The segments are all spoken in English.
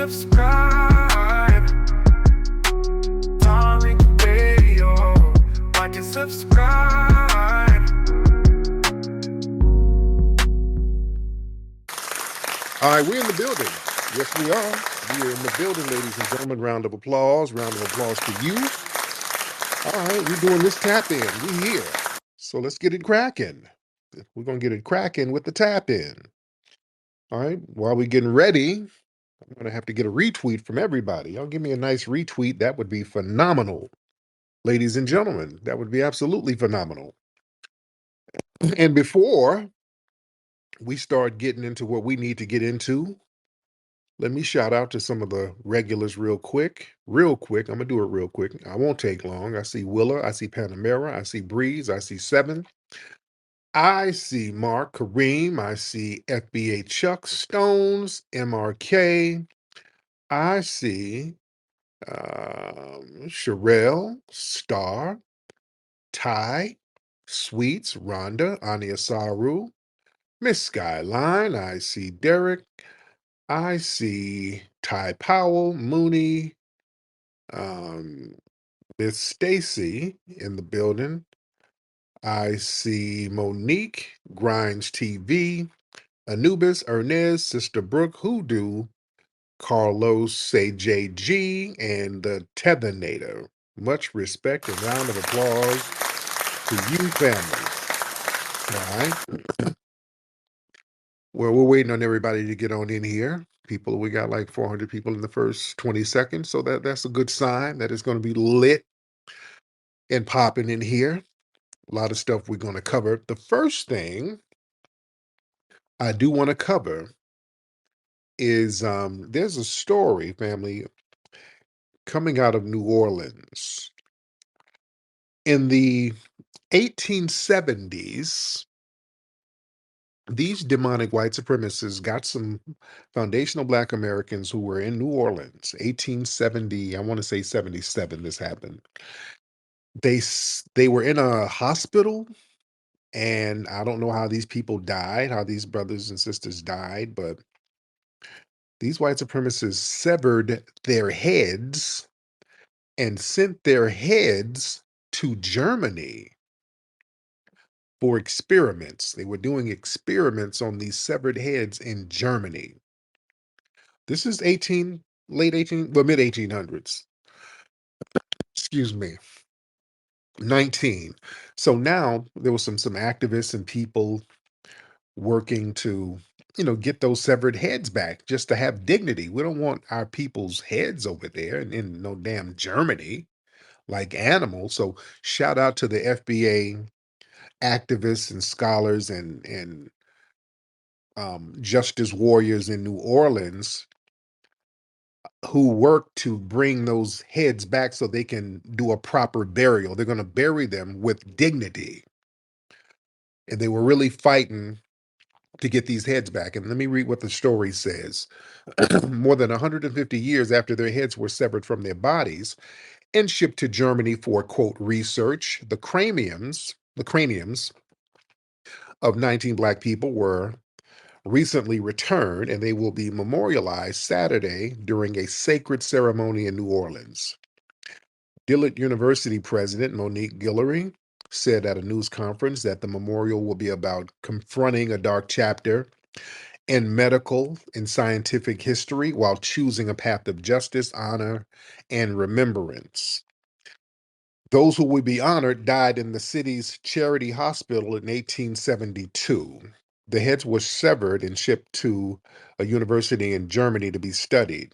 subscribe. Tariq Radio. Like and subscribe. All right, we're in the building. Yes, we are. We are in the building, ladies and gentlemen. Round of applause. Round of applause to you. All right, we're doing this tap in. We here. So let's get it cracking. We're going to get it cracking with the tap in. All right, while we're getting ready, I'm going to have to get a retweet from everybody. Y'all give me a nice retweet. That would be phenomenal. Ladies and gentlemen, that would be absolutely phenomenal. And before we start getting into what we need to get into, let me shout out to some of the regulars real quick. Real quick. I'm going to do it real quick. I won't take long. I see Willa. I see Panamera. I see Breeze. I see Seven. I see Mark Kareem. I see FBA Chuck Stones. MRK. I see Sherelle, Star, Ty, Sweets, Rhonda, Ania Saru, Miss Skyline. I see Derek. I see Ty Powell, Mooney, Miss Stacy in the building. I see Monique, Grimes TV, Anubis, Ernest, Sister Brooke, Hoodoo, Carlos, Say JG, and the Tethernator. Much respect and round of applause to you, family. All right. Well, we're waiting on everybody to get on in here. People, we got like 400 people in the first 20 seconds, so that's a good sign that it's going to be lit and popping in here. A lot of stuff we're going to cover. The first thing I do want to cover is there's a story, family, coming out of New Orleans. In the 1870s, these demonic white supremacists got some foundational Black Americans who were in New Orleans. 1870, I want to say 77, this happened. They were in a hospital, and I don't know how these people died, how these brothers and sisters died, but these white supremacists severed their heads and sent their heads to Germany for experiments. They were doing experiments on these severed heads in Germany. This is late 18, well, mid 1800s. Excuse me. 19. So now there was some activists and people working to, get those severed heads back just to have dignity. We don't want our people's heads over there in no damn Germany like animals. So shout out to the FBA activists and scholars and justice warriors in New Orleans who work to bring those heads back so they can do a proper burial. They're going to bury them with dignity. And they were really fighting to get these heads back. And let me read what the story says. More than 150 years after their heads were severed from their bodies and shipped to Germany for, quote, research, the craniums of 19 Black people were recently returned, and they will be memorialized Saturday during a sacred ceremony in New Orleans. Dillard University president Monique Guillory said at a news conference that the memorial will be about confronting a dark chapter in medical and scientific history while choosing a path of justice, honor, and remembrance. Those who will be honored died in the city's charity hospital in 1872. The heads were severed and shipped to a university in Germany to be studied,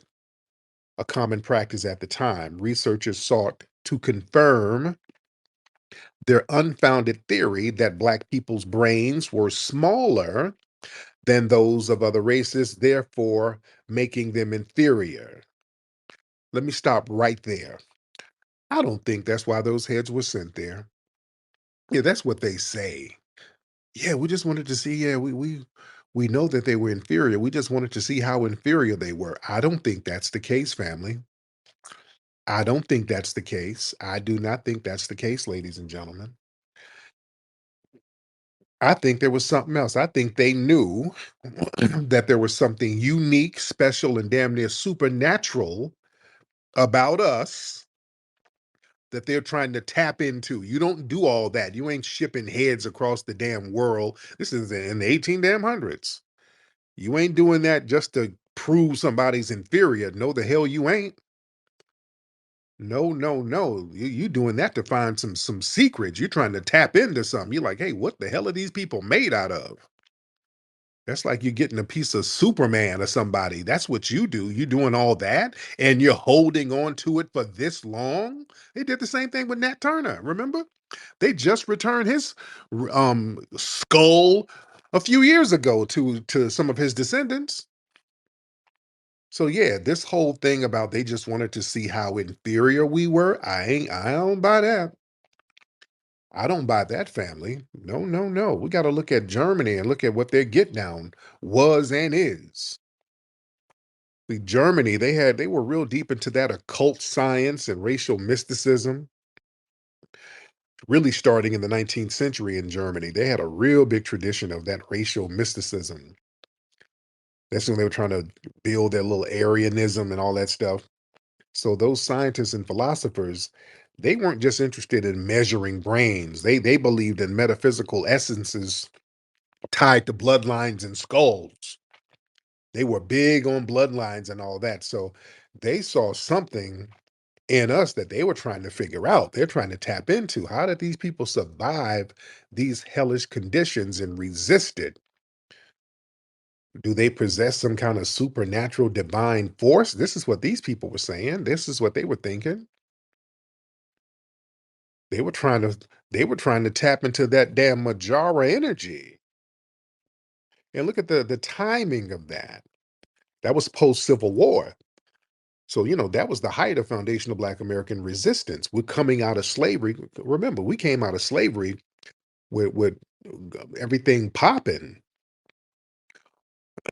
a common practice at the time. Researchers sought to confirm their unfounded theory that Black people's brains were smaller than those of other races, therefore making them inferior. Let me stop right there. I don't think that's why those heads were sent there. Yeah, that's what they say. Yeah, we just wanted to see. Yeah, we know that they were inferior. We just wanted to see how inferior they were. I don't think that's the case, family. I don't think that's the case. I do not think that's the case, ladies and gentlemen. I think there was something else. I think they knew that there was something unique, special, and damn near supernatural about us that they're trying to tap into. You don't do all that. You ain't shipping heads across the damn world. This is in the 18 damn hundreds. You ain't doing that just to prove somebody's inferior. No, the hell you ain't. No, no, no. You doing that to find some secrets. You're trying to tap into something. You're like, hey, what the hell are these people made out of? That's like you're getting a piece of Superman or somebody. That's what you do. You doing all that and you're holding on to it for this long. They did the same thing with Nat Turner. Remember? They just returned his skull a few years ago to some of his descendants. So yeah, this whole thing about they just wanted to see how inferior we were, I don't buy that. I don't buy that family. No, no, no. We got to look at Germany and look at what their get down was and is. The Germany, they were real deep into that occult science and racial mysticism, really starting in the 19th century in Germany. They had a real big tradition of that racial mysticism. That's when they were trying to build their little Aryanism and all that stuff. So those scientists and philosophers, they weren't just interested in measuring brains. They believed in metaphysical essences tied to bloodlines and skulls. They were big on bloodlines and all that. So they saw something in us that they were trying to figure out. They're trying to tap into. How did these people survive these hellish conditions and resist it? Do they possess some kind of supernatural divine force? This is what these people were saying. This is what they were thinking. They were trying to they were trying to tap into that damn Majara energy. And look at the timing of that. That was post Civil War. So, that was the height of foundational Black American resistance. We're coming out of slavery. Remember, we came out of slavery with everything popping.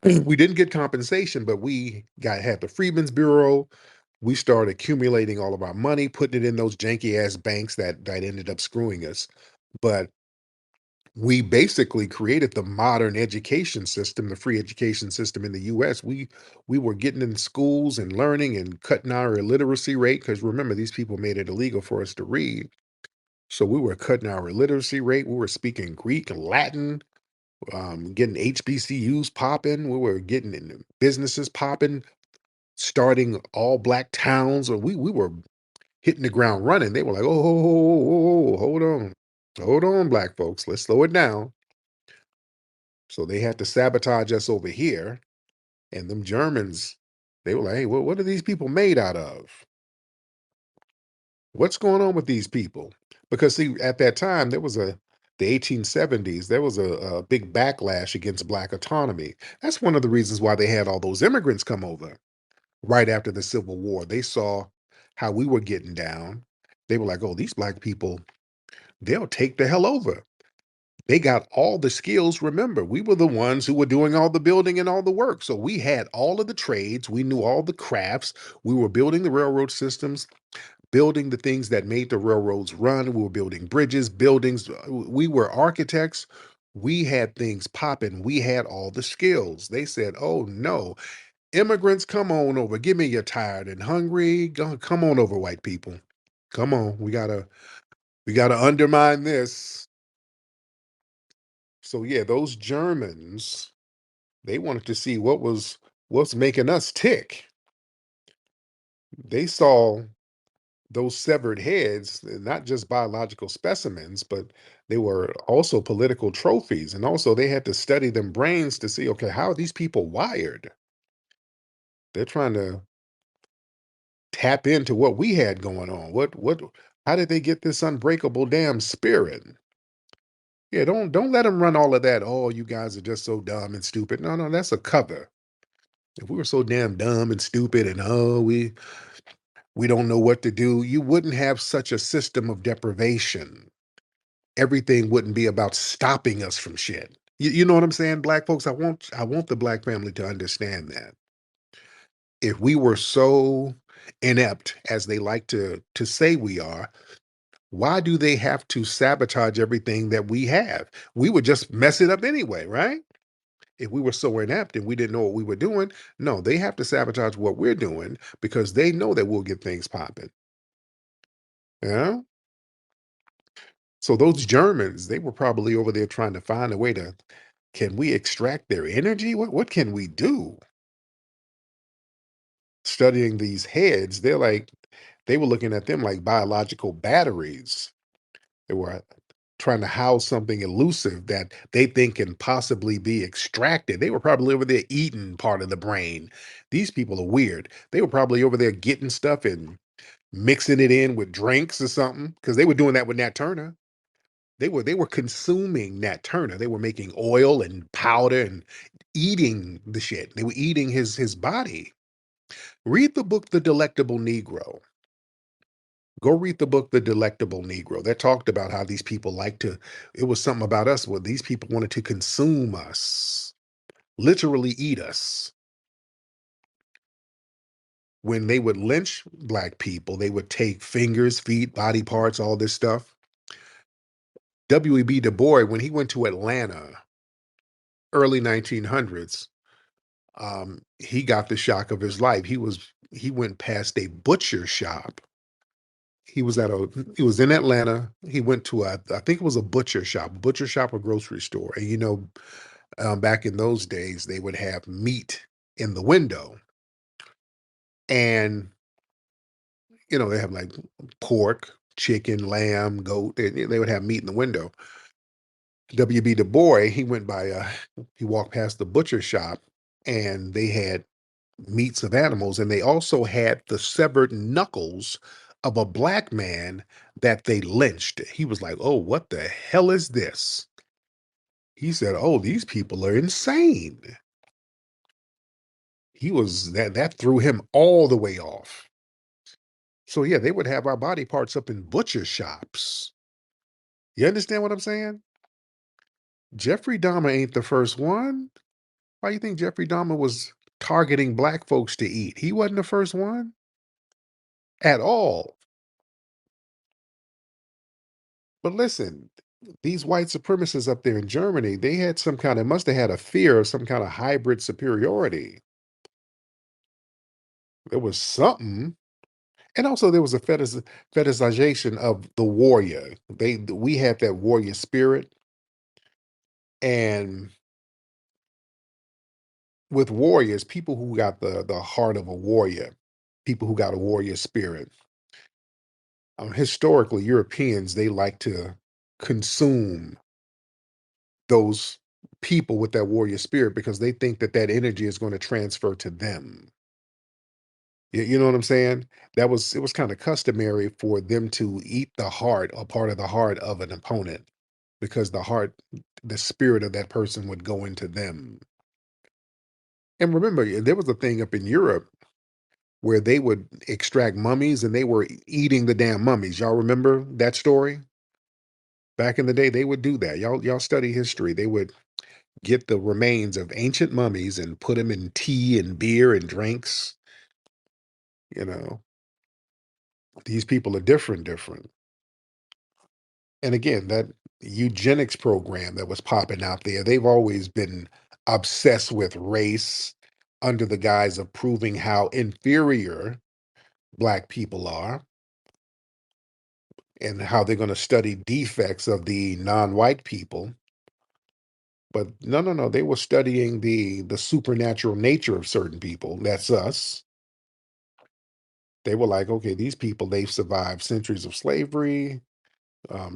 We didn't get compensation, but we had the Freedmen's Bureau. We started accumulating all of our money, putting it in those janky ass banks that ended up screwing us. But we basically created the modern education system, the free education system in the US. We were getting in schools and learning and cutting our illiteracy rate because remember these people made it illegal for us to read. So we were cutting our illiteracy rate. We were speaking Greek and Latin, getting HBCUs popping. We were getting in businesses popping, starting all black towns. Or we were hitting the ground running. They were like, oh, hold on, black folks, let's slow it down. So they had to sabotage us over here. And them Germans, they were like, hey, what are these people made out of? What's going on with these people? Because see, at that time, the 1870s, there was a big backlash against black autonomy. That's one of the reasons why they had all those immigrants come over right after the Civil War. They saw how we were getting down. They were like, oh, these black people, they'll take the hell over. They got all the skills. Remember, we were the ones who were doing all the building and all the work. So we had all of the trades. We knew all the crafts. We were building the railroad systems, building the things that made the railroads run. We were building bridges, buildings. We were architects. We had things popping. We had all the skills. They said, oh no, immigrants, come on over. Give me you're tired and hungry. Come on over, white people. Come on. We gotta undermine this. So yeah, those Germans, they wanted to see what's making us tick. They saw those severed heads, not just biological specimens, but they were also political trophies. And also they had to study them brains to see, okay, how are these people wired? They're trying to tap into what we had going on. How did they get this unbreakable damn spirit? Yeah, don't let them run all of that. Oh, you guys are just so dumb and stupid. No, no, that's a cover. If we were so damn dumb and stupid and oh, we don't know what to do, you wouldn't have such a system of deprivation. Everything wouldn't be about stopping us from shit. You know what I'm saying, black folks? I want the black family to understand that. If we were so inept as they like to say we are, Why do they have to sabotage everything that we have? We would just mess it up anyway, right? If we were so inept and we didn't know what we were doing, no, they have to sabotage what we're doing because they know that we'll get things popping. Yeah. So those Germans, they were probably over there trying to find a way to, can we extract their energy? What can we do? Studying these heads, they were looking at them like biological batteries. They were trying to house something elusive that they think can possibly be extracted. They were probably over there eating part of the brain. These people are weird. They were probably over there getting stuff and mixing it in with drinks or something because they were doing that with Nat Turner. They were consuming Nat Turner. They were making oil and powder and eating the shit. They were eating his body. Read the book The Delectable Negro. Go read the book The Delectable Negro. That talked about how these people like to, it was something about us where these people wanted to consume us, literally eat us. When they would lynch black people, they would take fingers, feet, body parts, all this stuff. W.E.B. Du Bois, when he went to Atlanta, early 1900s, he got the shock of his life. He went past a butcher shop. He was in Atlanta. He went to I think it was a butcher shop or grocery store. And back in those days, they would have meat in the window. And, they have like pork, chicken, lamb, goat. They would have meat in the window. W.B. Du Bois, he walked past the butcher shop and they had meats of animals, and they also had the severed knuckles of a black man that they lynched. He was like, "Oh, what the hell is this?" He said, "Oh, these people are insane." That threw him all the way off. So yeah, they would have our body parts up in butcher shops. You understand what I'm saying? Jeffrey Dahmer ain't the first one. Why you think Jeffrey Dahmer was targeting black folks to eat? He wasn't the first one at all. But listen, these white supremacists up there in Germany, they had must have had a fear of some kind of hybrid superiority. There was something. And also there was a fetishization of the warrior. We had that warrior spirit. And with warriors, people who got the heart of a warrior, people who got a warrior spirit. Historically, Europeans, they like to consume those people with that warrior spirit because they think that that energy is going to transfer to them. You know what I'm saying? It was kind of customary for them to eat the heart or part of the heart of an opponent because the spirit of that person would go into them. And remember, there was a thing up in Europe where they would extract mummies and they were eating the damn mummies. Y'all remember that story? Back in the day, they would do that. Y'all study history. They would get the remains of ancient mummies and put them in tea and beer and drinks. You know, these people are different. And again, that eugenics program that was popping out there, they've always been obsessed with race under the guise of proving how inferior black people are and how they're going to study defects of the non-white people. But no, no, no, they were studying the supernatural nature of certain people. That's us. They were like, okay, these people, they've survived centuries of slavery,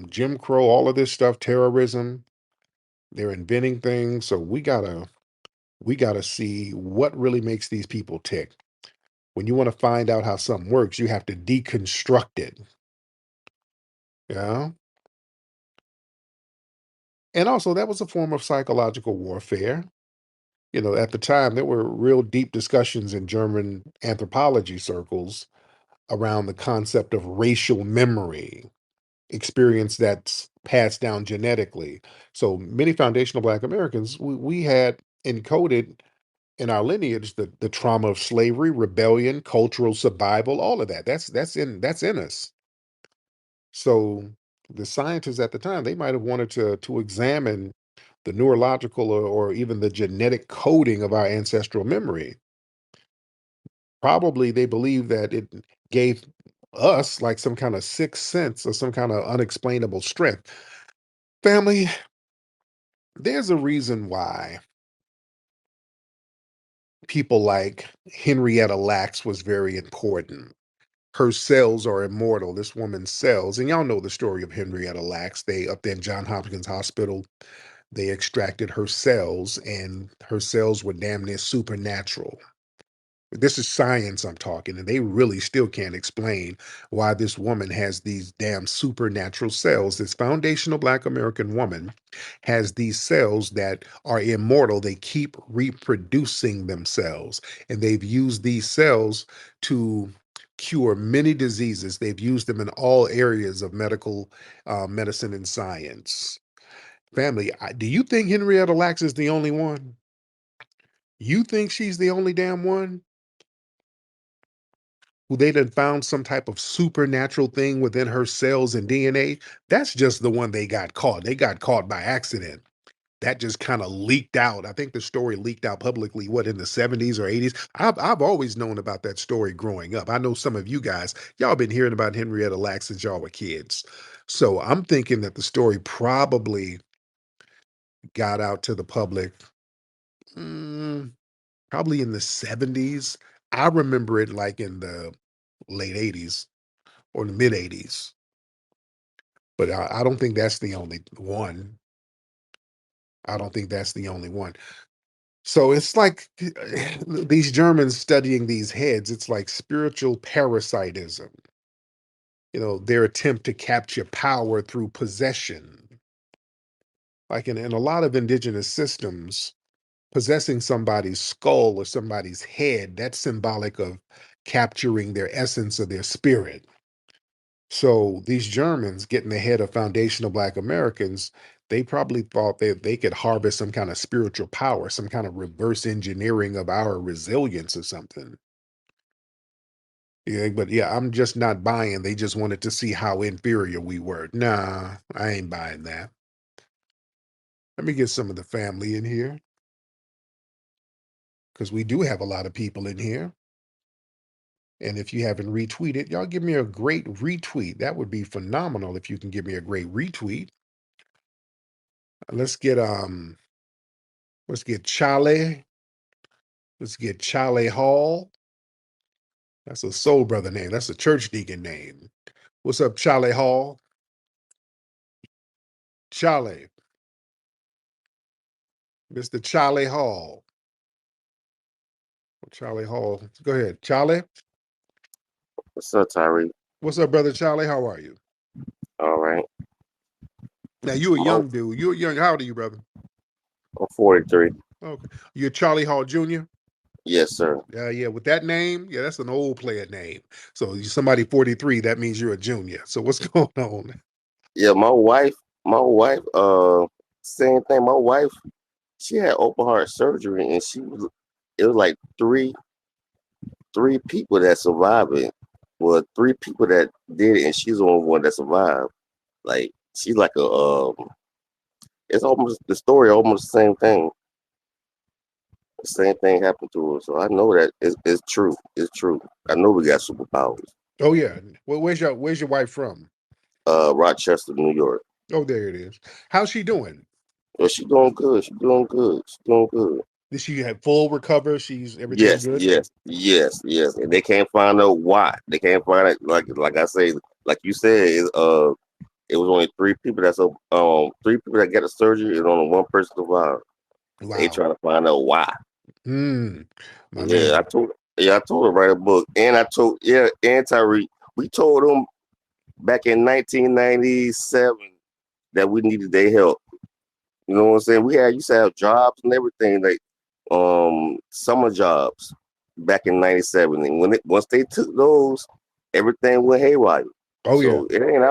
Jim Crow, all of this stuff, terrorism. They're inventing things. So we gotta see what really makes these people tick. When you want to find out how something works, you have to deconstruct it. Yeah. And also that was a form of psychological warfare. At the time there were real deep discussions in German anthropology circles around the concept of racial memory, experience that's passed down genetically. So many foundational Black Americans, we had encoded in our lineage the trauma of slavery, rebellion, cultural survival, all of that. That's in us. So the scientists at the time, they might have wanted to examine the neurological or even the genetic coding of our ancestral memory. Probably they believe that it gave us like some kind of sixth sense or some kind of unexplainable strength. Family, there's a reason why people like Henrietta Lacks was very important. Her cells are immortal, this woman's cells. And y'all know the story of Henrietta Lacks. They, up there in John Hopkins Hospital, they extracted her cells, and her cells were damn near supernatural. This is science I'm talking, and they really still can't explain why this woman has these damn supernatural cells. This foundational Black American woman has these cells that are immortal. They keep reproducing themselves, and they've used these cells to cure many diseases. They've used them in all areas of medical medicine and science. Family, do you think Henrietta Lacks is the only one? You think she's the only damn one who they done found some type of supernatural thing within her cells and DNA? That's just the one they got caught. They got caught by accident. That just kind of leaked out. I think the story leaked out publicly, what, in the 70s or 80s? I've always known about that story growing up. I know some of you guys, y'all been hearing about Henrietta Lacks since y'all were kids. So I'm thinking that the story probably got out to the public mm, probably in the 70s. I remember it like in the late 80s or the mid 80s, but I don't think that's the only one. I don't think that's the only one. So it's like these Germans studying these heads, it's like spiritual parasitism, their attempt to capture power through possession. Like in a lot of indigenous systems, possessing somebody's skull or somebody's head, that's symbolic of capturing their essence or their spirit. So these Germans getting ahead of foundational Black Americans, they probably thought they could harvest some kind of spiritual power, some kind of reverse engineering of our resilience or something. Yeah, but yeah, I'm just not buying. They just wanted to see how inferior we were. Nah, I ain't buying that. Let me get some of the family in here because we do have a lot of people in here. And if you haven't retweeted, y'all give me a great retweet. That would be phenomenal if you can give me a great retweet. Let's get Chale. Let's get Chale Hall. That's a soul brother name. That's a church deacon name. What's up, Chale Hall? Chale. Mr. Chale Hall. Chale Hall. Go ahead. Chale. What's up, Tariq? What's up, brother Chale? How are you? All right. Now you a I'm, young dude. You're young. How old are you, brother? I'm 43. Okay. You're Charlie Hall Jr.? Yes, sir. Yeah, with that name, yeah, that's an old player name. So you're somebody 43, that means you're a junior. So what's going on? Yeah, my wife, same thing. My wife, she had open heart surgery, and it was like three people that survived it. Well, three people that did it, and she's the only one that survived. Like she's like it's almost the story, almost the same thing. The same thing happened to her, so I know that it's true. It's true. I know we got superpowers. Oh yeah. Well, where's your wife from? Rochester, New York. Oh, there it is. How's she doing? Well, she's doing good. She's doing good. She's doing good. Did she have full recover? Everything Yes, good? yes, yes, yes. And they can't find out why. They can't find it. Like I say, like you said, it was only three people that got a surgery, and only one person survived. They Wow. trying to find out why. My Yeah, man. I told her to write a book, and and Tariq, we told them back in 1997 that we needed their help. You know what I'm saying? Used to have jobs and everything, like summer jobs back in '97. And once they took those, everything went haywire. Oh yeah. So it ain't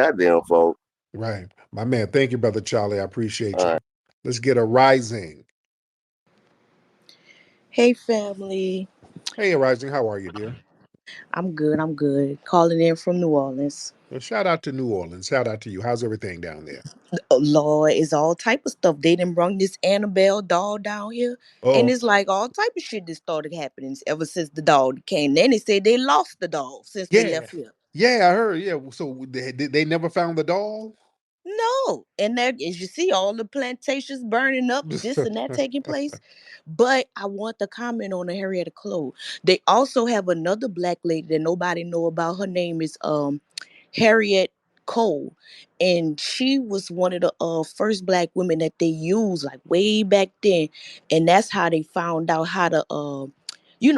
our damn fault. Right. My man. Thank you, brother Charlie. I appreciate All you. right. Let's get a rising. Hey, family. Hey, Rising, how are you, dear? I'm good. I'm good. Calling in from New Orleans. Well, shout out to New Orleans. Shout out to you. How's everything down there? Oh, Lord, it's all type of stuff. They done brung this Annabelle doll down here, and Oh, it's like all type of shit that started happening ever since the doll came. Then they said they lost the doll since they yeah. left here. Yeah, I heard. Yeah. So they never found the doll? No, and there, as you see, all the plantations burning up, this and that taking place. But I want to comment on the Henrietta Clove. They also have another black lady that nobody know about. Her name is Harriet Cole, and she was one of the first black women that they used like way back then, and that's how they found out how to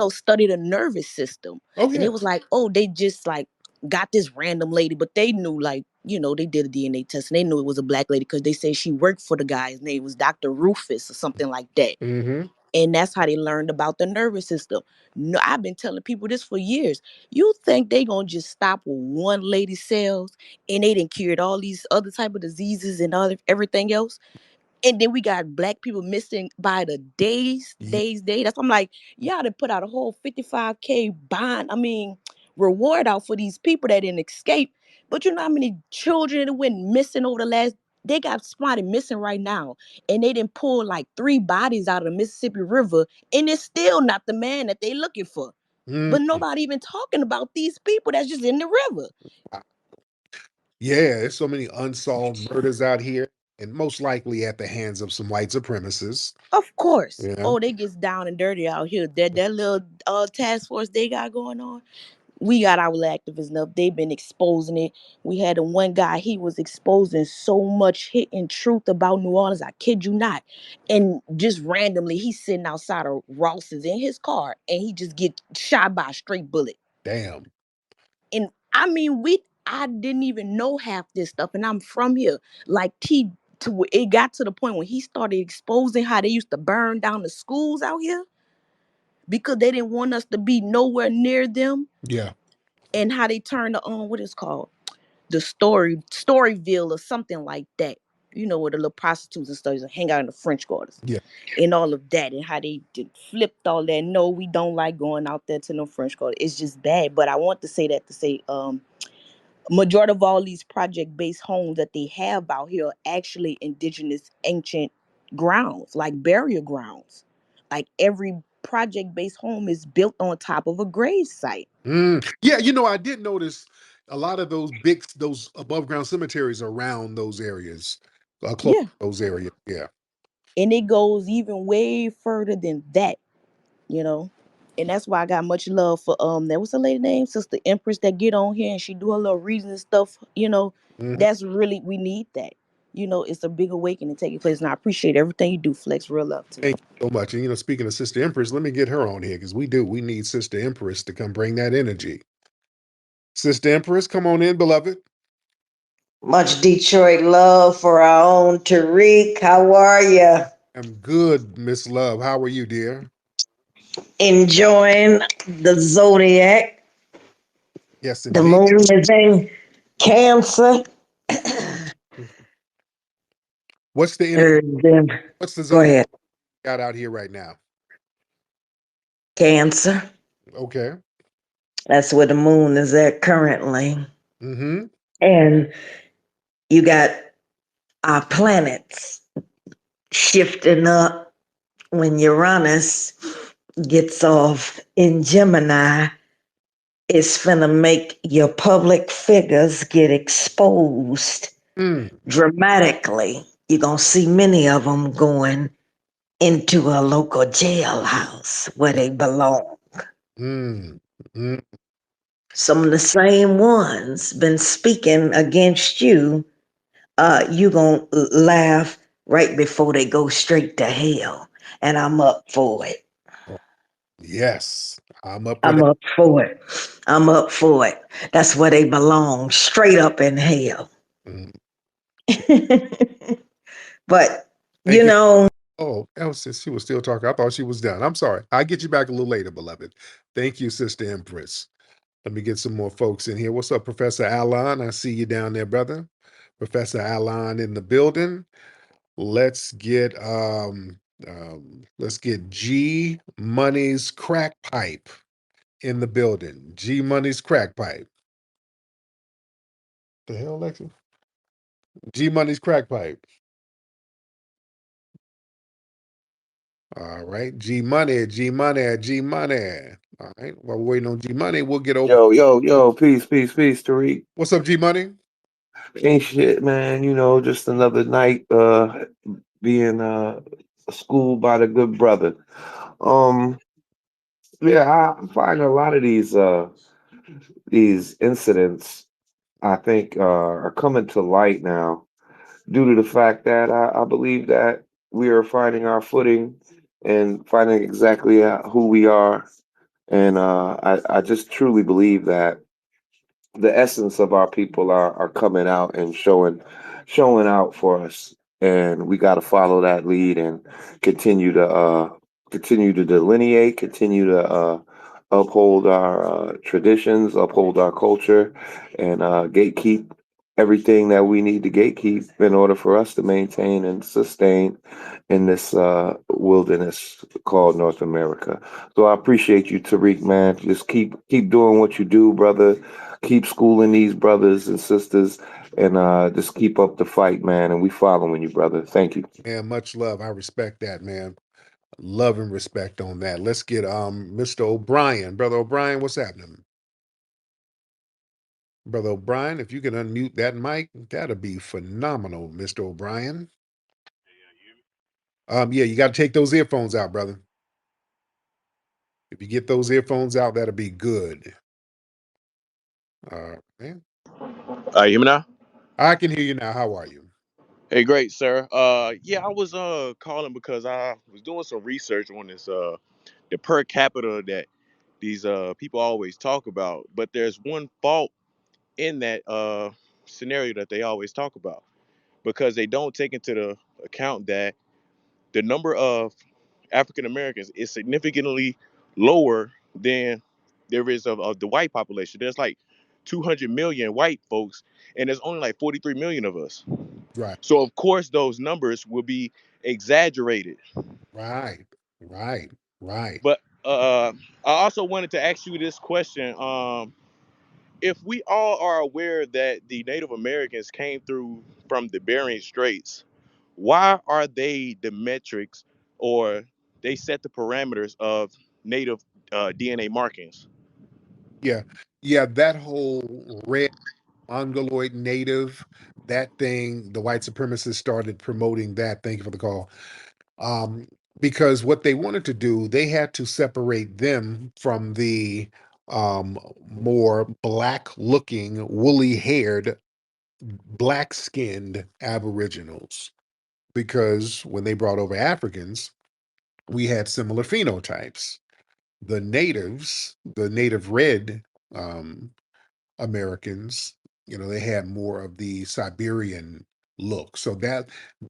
study the nervous system. Oh, And yeah. it was like, oh, they just like got this random lady, but they knew, like, they did a DNA test and they knew it was a black lady because they said she worked for the guy. His name was Dr. Rufus or something like that. Mm-hmm. And that's how they learned about the nervous system. No, I've been telling people this for years. You think they gonna just stop with one lady's cells and they done cured all these other type of diseases and everything else? And then we got black people missing by the days. That's why I'm like, y'all to put out a whole 55K bond. I mean, reward out for these people that didn't escape. But you know how many children that went missing over the last? They got spotted missing right now, and they didn't pull like 3 bodies out of the Mississippi River, and it's still not the man that they looking for. But Mm. nobody even talking about these people that's just in the river. Yeah, there's so many unsolved murders out here, and most likely at the hands of some white supremacists. Of course. Yeah. Oh, they gets down and dirty out here. That little task force they got going on. We got our little activists enough. They've been exposing it. We had a one guy, he was exposing so much hidden truth about New Orleans. I kid you not. And just randomly, he's sitting outside of Ross's in his car and he just get shot by a straight bullet. Damn. And I mean, I didn't even know half this stuff, and I'm from here. Like it got to the point when he started exposing how they used to burn down the schools out here because they didn't want us to be nowhere near them, Yeah. and how they turned the what is called the Storyville or something like that. You know, where the little prostitutes and stuff used to hang out in the French quarters Yeah. and all of that, and how they did flipped all that. No, we don't like going out there to no French quarter. It's just bad. But I want to say that to say majority of all these project-based homes that they have out here are actually indigenous ancient grounds, like burial grounds. Like every project-based home is built on top of a grave site. Yeah, I did notice a lot of those above ground cemeteries around those areas, close to Yeah. those areas. Yeah. And it goes even way further than that, you know. And that's why I got much love for there was a lady named Sister Empress that get on here and she do her little reason and stuff. Mhm. That's really, we need that. It's a big awakening taking place, and I appreciate everything you do, Flex. Real love to you. Thank you so much. And speaking of Sister Empress, let me get her on here because we need Sister Empress to come bring that energy. Sister Empress, come on in, beloved. Much Detroit love for our own Tariq. How are you? I'm good, Miss Love. How are you, dear? Enjoying the zodiac. Yes, The indeed. moon is in Cancer. What's the energy? Er, What's the Go zodiac ahead. got out here right now? Cancer. Okay. That's where the moon is at currently. Mm-hmm. And you got our planets shifting up when Uranus gets off in Gemini. It's finna make your public figures get exposed Mm, dramatically. You're going to see many of them going into a local jailhouse where they belong. mm, mm. Some of the same ones been speaking against you. You going to laugh right before they go straight to hell. And I'm up for it. Yes, I'm up for I'm that. up for it. I'm up for it. That's where they belong, straight up in hell. Mm. But, Thank you you. know, Oh, Elsie, she was still talking. I thought she was done. I'm sorry. I'll get you back a little later, beloved. Thank you, Sister Empress. Let me get some more folks in here. What's up, Professor Alon? I see you down there, brother. Professor Alon in the building. Let's get let's get G Money's crack pipe. in the building. G Money's crack pipe. The hell, Lexi? G Money's crack pipe. All right. G Money, G Money, G Money. All right. While we're waiting on G Money, we'll get over. Yo, peace, Tariq. What's up, G Money? Ain't shit, man. You know, just another night being schooled by the good brother. Um, yeah, I find a lot of these incidents I think are coming to light now due to the fact that I believe that we are finding our footing and finding exactly who we are. And I just truly believe that the essence of our people are coming out and showing out for us, and we got to follow that lead and continue to continue to delineate, continue to uphold our traditions, uphold our culture, and gatekeep everything that we need to gatekeep in order for us to maintain and sustain in this wilderness called North America. So I appreciate you, Tariq, man. Just keep doing what you do, brother. Keep schooling these brothers and sisters, and just keep up the fight, man. And we following you, brother. Thank you. Man, much love. I respect that, man. Love and respect on that. Let's get Mr. O'Brien. Brother O'Brien, what's happening? Brother O'Brien, if you can unmute that mic, that'd be phenomenal, Mr. O'Brien. Yeah, you got to take those earphones out, brother. If you get those earphones out, that'll be good. Man, You hear me now? I can hear you now. How are you? Hey, great, sir. Yeah, I was calling because I was doing some research on this the per capita that these people always talk about, but there's one fault in that scenario that they always talk about because they don't take into the account that the number of African Americans is significantly lower than there is of the white population. There's like 200 million white folks, and there's only like 43 million of us. Right, So of course those numbers will be exaggerated. right, right, right. But I also wanted to ask you this question: if we all are aware that the Native Americans came through from the Bering Straits, why are they the metrics or they set the parameters of Native DNA markings? Yeah, yeah. That whole red mongoloid native, that thing, the white supremacists started promoting that. Thank you for the call. Um, because what they wanted to do, they had to separate them from the more black-looking, woolly-haired, black-skinned Aboriginals. Because when they brought over Africans, we had similar phenotypes. The natives, the native red um, Americans, they had more of the Siberian look. So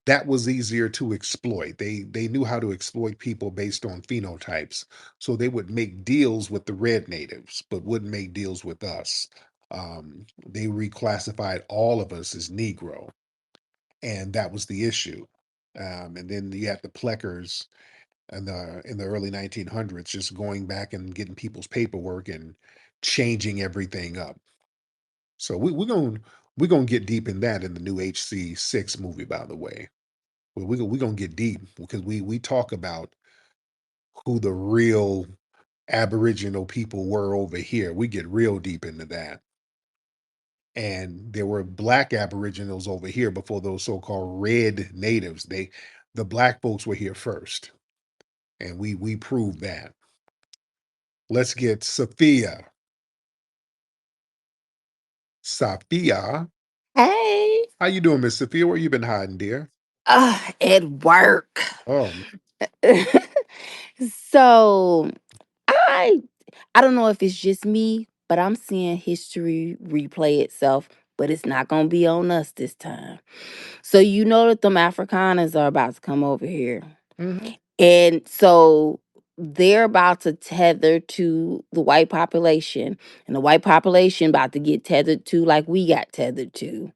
that was easier to exploit. They knew how to exploit people based on phenotypes. So they would make deals with the red natives, but wouldn't make deals with us. They reclassified all of us as Negro, and that was the issue. And then you had the Pleckers in the early 1900s just going back and getting people's paperwork and changing everything up. So we're gonna get deep in that in the new HC6 movie, by the way. We're gonna get deep because we talk about who the real Aboriginal people were over here. We get real deep into that. And there were black Aboriginals over here before those so-called red natives. The black folks were here first, and we proved that. Let's get Sophia. Sophia, Hey, how you doing, Miss Sophia? Where you been hiding, dear? at work. Oh, So I I don't know if it's just me, but I'm seeing history replay itself, but it's not gonna be on us this time. So you know that them Afrikaners are about to come over here. mhm, And so they're about to tether to the white population. And the white population about to get tethered to like we got tethered to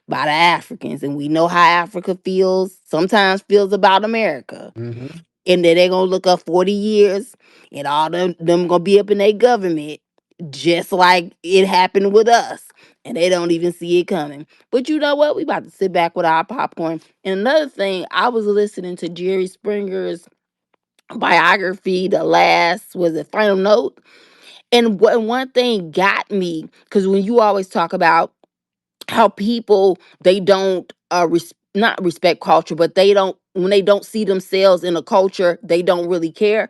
by the Africans. And we know how Africa feels, sometimes feels about America. mhm, And then they gonna look up 40 years and all them gonna be up in their government just like it happened with us. And they don't even see it coming. But you know what? We about to sit back with our popcorn. And another thing, I was listening to Jerry Springer's biography, the last, was it Final Note? And one thing got me, because when you always talk about how people, they don't not respect culture, but they don't, when they don't see themselves in a culture, they don't really care.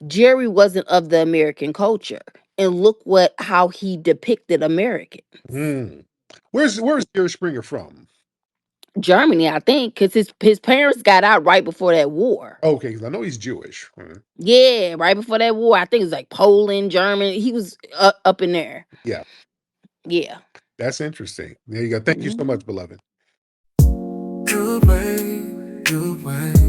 Jerry wasn't of the American culture, and look what how he depicted Americans. Hmm. Where's Jerry Springer from? Germany, I think, because his parents got out right before that war. Okay, because I know he's Jewish. Yeah, right before that war. I think it was like Poland, Germany. He was up in there. Yeah, Yeah. that's interesting. There you go. Thank you so Mhm. much, beloved. Good way, good way.